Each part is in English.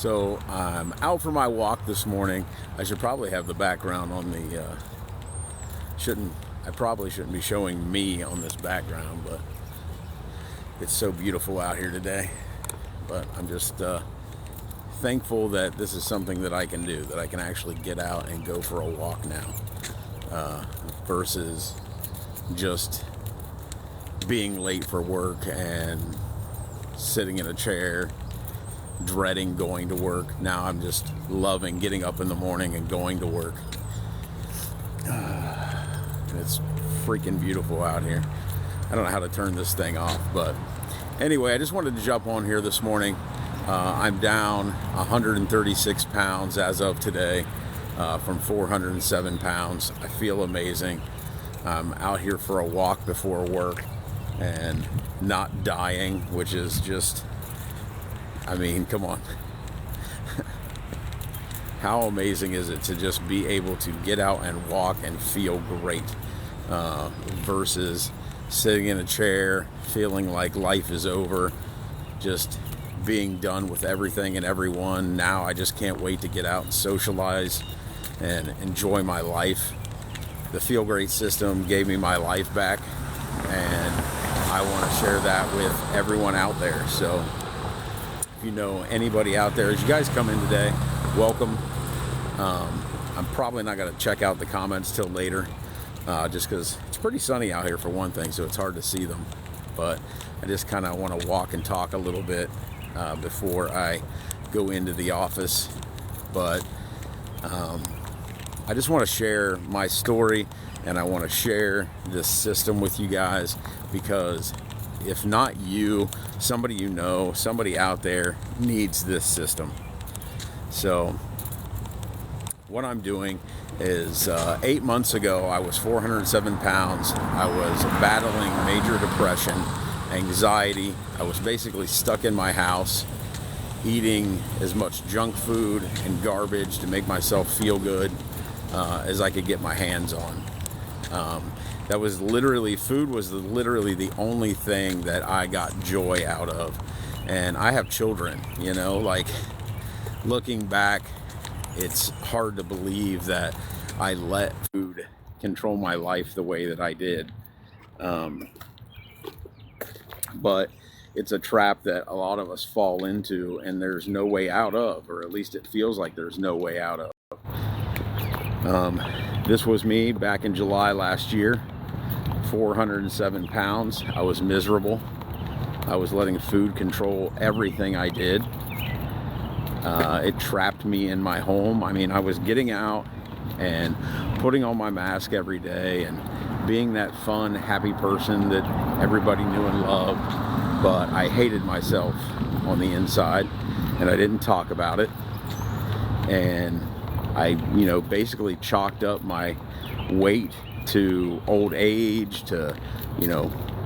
So I'm out for my walk this morning. I should probably have the background on the, I probably shouldn't be showing me on this background, but it's so beautiful out here today. But I'm just thankful that this is something that I can do, that I can actually get out and go for a walk now, versus just being late for work and sitting in a chair dreading going to work. Now I'm just loving getting up in the morning and going to work. And it's freaking beautiful out here. I don't know how to turn this thing off, but anyway, I just wanted to jump on here this morning. I'm down 136 pounds as of today, from 407 pounds. I feel amazing. I'm out here for a walk before work and not dying, which is just, I mean, come on. How amazing is it to just be able to get out and walk and feel great, versus sitting in a chair, feeling like life is over, just being done with everything and everyone. Now I just can't wait to get out and socialize and enjoy my life. The Feel Great system gave me my life back, and I want to share that with everyone out there. So if you know anybody out there, as you guys come in today, welcome. I'm probably not going to check out the comments till later, just because it's pretty sunny out here for one thing, so it's hard to see them. But I just kind of want to walk and talk a little bit before I go into the office. But I just want to share my story, and I want to share this system with you guys, because if not you, somebody you know, somebody out there needs this system. So what I'm doing is 8 months ago, I was 407 pounds. I was battling major depression, anxiety. I was basically stuck in my house, eating as much junk food and garbage to make myself feel good as I could get my hands on. That was literally, food was literally the only thing that I got joy out of. And I have children, you know, like, looking back, it's hard to believe that I let food control my life the way that I did. But it's a trap that a lot of us fall into, and there's no way out of, or at least it feels like there's no way out of. This was me back in July last year, 407 pounds. I was miserable. I was letting food control everything I did. It trapped me in my home. I mean, I was getting out and putting on my mask every day and being that fun, happy person that everybody knew and loved, but I hated myself on the inside, and I didn't talk about it. And I, basically chalked up my weight to old age, to,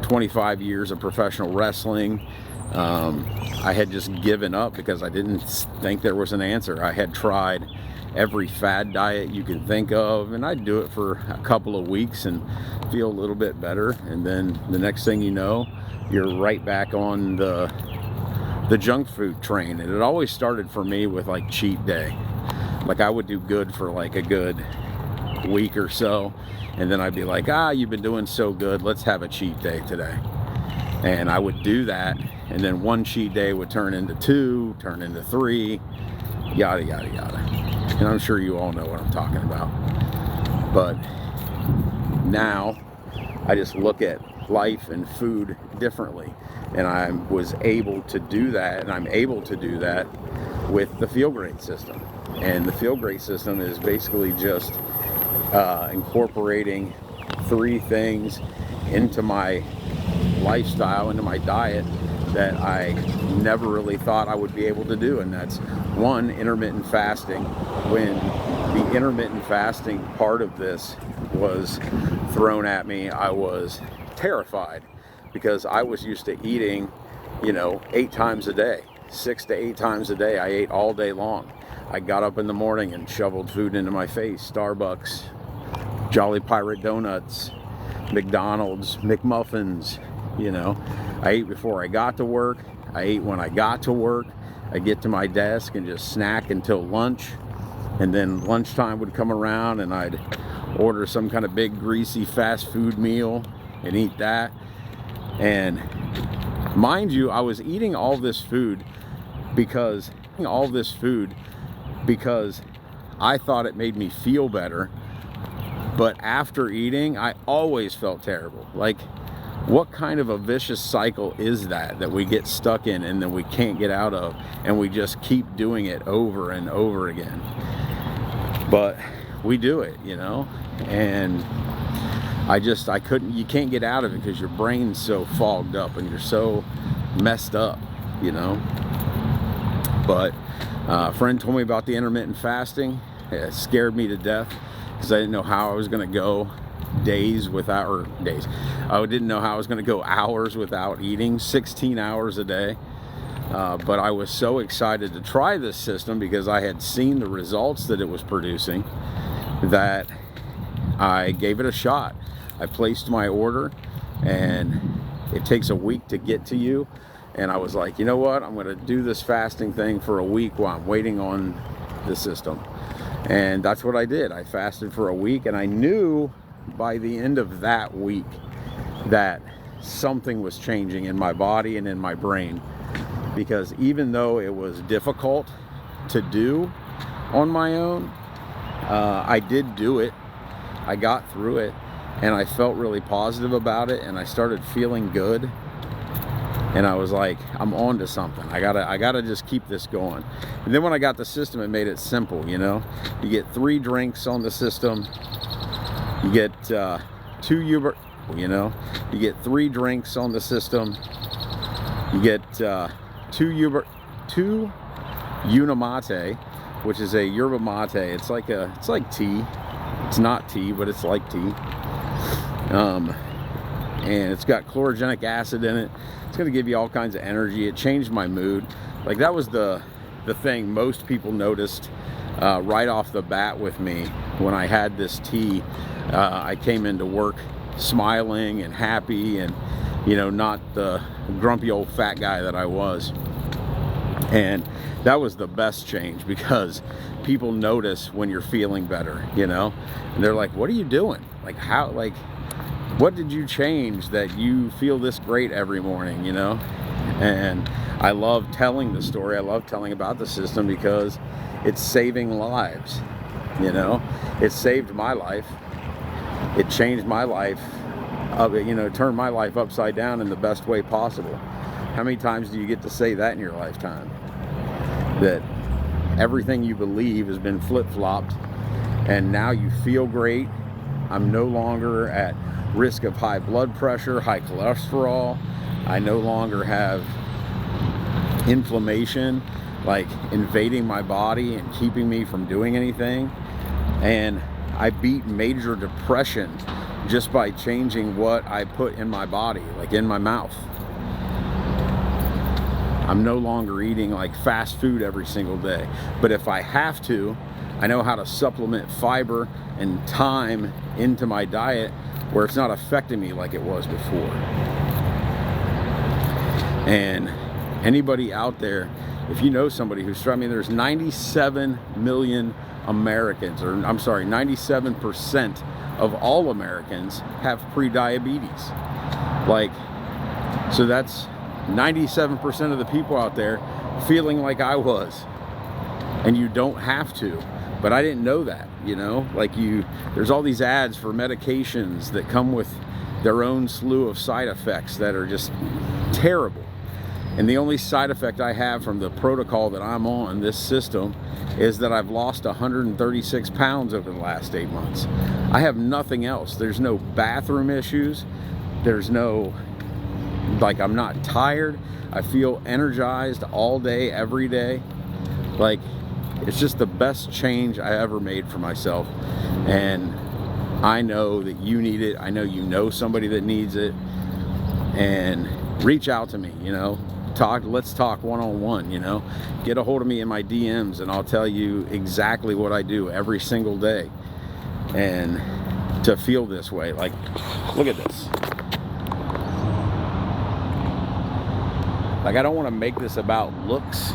25 years of professional wrestling. I had just given up because I didn't think there was an answer. I had tried every fad diet you can think of, and I'd do it for a couple of weeks and feel a little bit better, and then the next thing you know, you're right back on the junk food train. And it always started for me with like cheat day. Like, I would do good for like a good week or so, and then I'd be like, you've been doing so good, let's have a cheat day today. And I would do that, and then one cheat day would turn into 2, turn into 3, yada yada yada. And I'm sure you all know what I'm talking about. But now I just look at life and food differently, and I was able to do that, and I'm able to do that with the Feel Great system. And the Feel Great system is basically just incorporating 3 things into my lifestyle, into my diet, that I never really thought I would be able to do. And that's 1, intermittent fasting. When the intermittent fasting part of this was thrown at me, I was terrified, because I was used to eating, 8 times a day, 6 to 8 times a day. I ate all day long. I got up in the morning and shoveled food into my face. Starbucks, Jolly Pirate Donuts, McDonald's, McMuffins, I ate before I got to work. I ate when I got to work. I'd get to my desk and just snack until lunch, and then lunchtime would come around and I'd order some kind of big greasy fast food meal and eat that. And mind you, I was eating all this food because I thought it made me feel better. But after eating, I always felt terrible. Like, what kind of a vicious cycle is that we get stuck in and then we can't get out of, and we just keep doing it over and over again? But we do it, you know, and I couldn't, you can't get out of it because your brain's so fogged up and you're so messed up, you know. But a friend told me about the intermittent fasting. It scared me to death because I didn't know how I was going to go I didn't know how I was going to go hours without eating, 16 hours a day. But I was so excited to try this system because I had seen the results that it was producing that I gave it a shot. I placed my order, and it takes a week to get to you. And I was like, you know what? I'm going to do this fasting thing for a week while I'm waiting on the system. And that's what I did. I fasted for a week, and I knew by the end of that week that something was changing in my body and in my brain. Because even though it was difficult to do on my own, I did do it. I got through it, and I felt really positive about it, and I started feeling good. And I was like, I'm on to something. I gotta just keep this going. And then when I got the system, it made it simple, you know. You get 3 drinks on the system. You get 2 drinks on the system. You get 2 Unimate, which is a yerba mate. It's like tea. It's not tea, but it's like tea. And it's got chlorogenic acid in it. It's going to give you all kinds of energy. It changed my mood. Like, that was the thing most people noticed right off the bat with me when I had this tea. I came into work smiling and happy, and, you know, not the grumpy old fat guy that I was. And that was the best change, because people notice when you're feeling better, you know, and they're like, what are you doing? Like, how, like, what did you change that you feel this great every morning, you know? And I love telling the story. I love telling about the system because it's saving lives, you know? It saved my life. It changed my life, you know, turned my life upside down in the best way possible. How many times do you get to say that in your lifetime? That everything you believe has been flip-flopped, and now you feel great. I'm no longer at risk of high blood pressure, high cholesterol. I no longer have inflammation like invading my body and keeping me from doing anything. And I beat major depression just by changing what I put in my body, like in my mouth. I'm no longer eating like fast food every single day. But if I have to, I know how to supplement fiber and thyme into my diet where it's not affecting me like it was before. And anybody out there, if you know somebody who's struggling, there's 97 million Americans, or I'm sorry, 97% of all Americans have pre-diabetes. Like, so that's 97% of the people out there feeling like I was. And you don't have to. But I didn't know that, you know, like there's all these ads for medications that come with their own slew of side effects that are just terrible. And the only side effect I have from the protocol that I'm on, this system, is that I've lost 136 pounds over the last 8 months. I have nothing else. There's no bathroom issues. There's no, like, I'm not tired. I feel energized all day, every day. Like, it's just the best change I ever made for myself. And I know that you need it. I know you know somebody that needs it. And reach out to me, you know. Let's talk one-on-one, you know. Get a hold of me in my DMs and I'll tell you exactly what I do every single day. And to feel this way, like, look at this. Like, I don't want to make this about looks.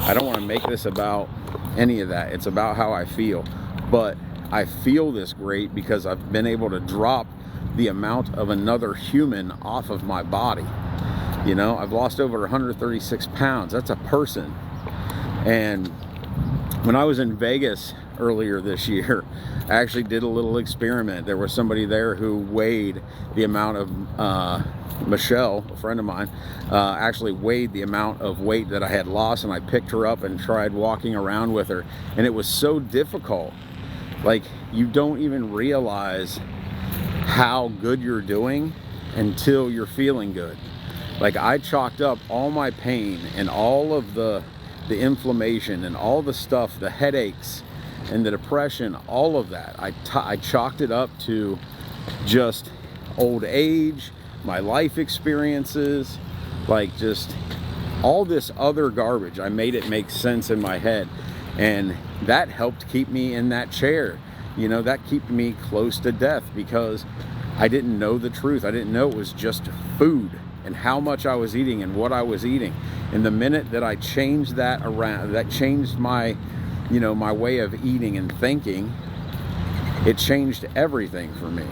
I don't want to make this about any of that. It's about how I feel. But I feel this great because I've been able to drop the amount of another human off of my body. You know, I've lost over 136 pounds. That's a person. And when I was in Vegas earlier this year, I actually did a little experiment. There was somebody there who weighed the amount of, Michelle, a friend of mine, actually weighed the amount of weight that I had lost, and I picked her up and tried walking around with her. And it was so difficult. Like, you don't even realize how good you're doing until you're feeling good. Like, I chalked up all my pain and all of the inflammation and all the stuff, the headaches and the depression, all of that. I chalked it up to just old age, my life experiences, like just all this other garbage. I made it make sense in my head, and that helped keep me in that chair. You know, that kept me close to death because I didn't know the truth. I didn't know it was just food and how much I was eating and what I was eating. And the minute that I changed that around, that changed my, you know, my way of eating and thinking, it changed everything for me.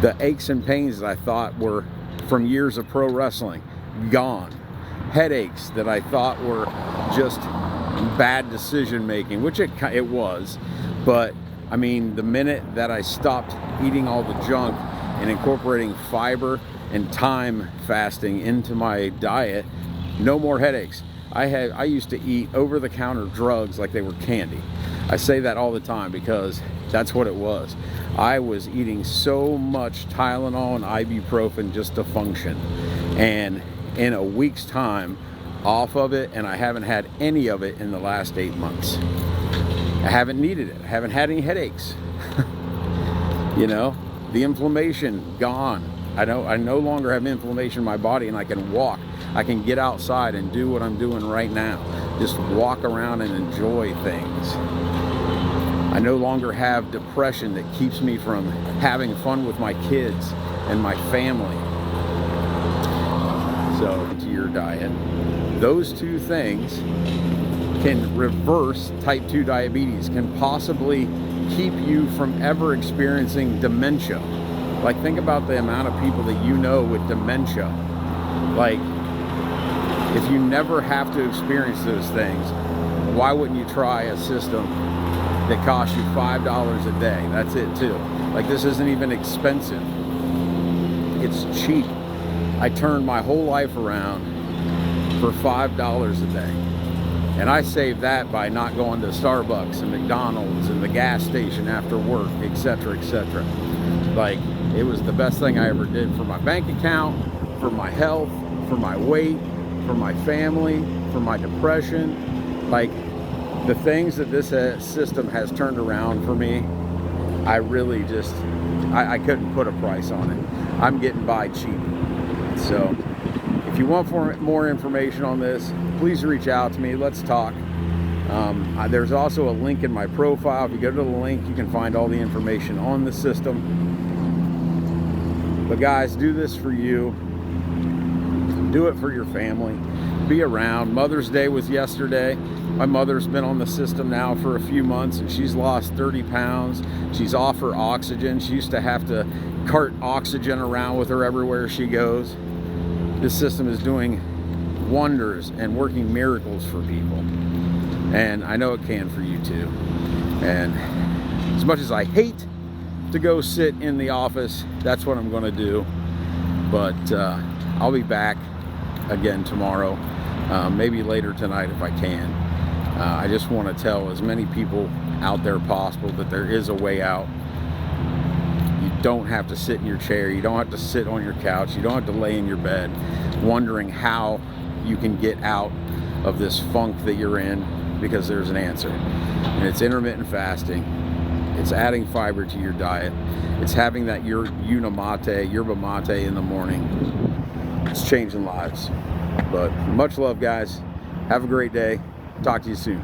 The aches and pains that I thought were from years of pro wrestling, gone. Headaches that I thought were just bad decision making, which it was. But I mean, the minute that I stopped eating all the junk and incorporating fiber and time fasting into my diet, no more headaches. I used to eat over-the-counter drugs like they were candy. I say that all the time because that's what it was. I was eating so much Tylenol and ibuprofen just to function. And in a week's time, off of it, and I haven't had any of it in the last 8 months. I haven't needed it. I haven't had any headaches. You know, the inflammation gone. I no longer have inflammation in my body, and I can walk. I can get outside and do what I'm doing right now. Just walk around and enjoy things. I no longer have depression that keeps me from having fun with my kids and my family. So, to your diet, those two things can reverse type 2 diabetes, can possibly keep you from ever experiencing dementia. Like, think about the amount of people that you know with dementia. Like, if you never have to experience those things, why wouldn't you try a system that costs you $5 a day? That's it too. Like, this isn't even expensive. It's cheap. I turned my whole life around for $5 a day. And I saved that by not going to Starbucks and McDonald's and the gas station after work, etc., etc. Like, it was the best thing I ever did for my bank account, for my health, for my weight, for my family, for my depression. Like, the things that this system has turned around for me, I really just, I couldn't put a price on it. I'm getting by cheap. So, if you want more information on this, please reach out to me. Let's talk. There's also a link in my profile. If you go to the link, you can find all the information on the system. But guys, do this for you. Do it for your family. Be around. Mother's Day was yesterday. My mother's been on the system now for a few months, and she's lost 30 pounds. She's off her oxygen. She used to have to cart oxygen around with her everywhere she goes. This system is doing wonders and working miracles for people. And I know it can for you too. And as much as I hate to go sit in the office, that's what I'm going to do. But I'll be back again tomorrow, maybe later tonight if I can. I just want to tell as many people out there possible that there is a way out. You don't have to sit in your chair. You don't have to sit on your couch. You don't have to lay in your bed wondering how you can get out of this funk that you're in, because there's an answer. And it's intermittent fasting. It's adding fiber to your diet. It's having that yerba mate in the morning. It's changing lives. But much love, guys. Have a great day. Talk to you soon.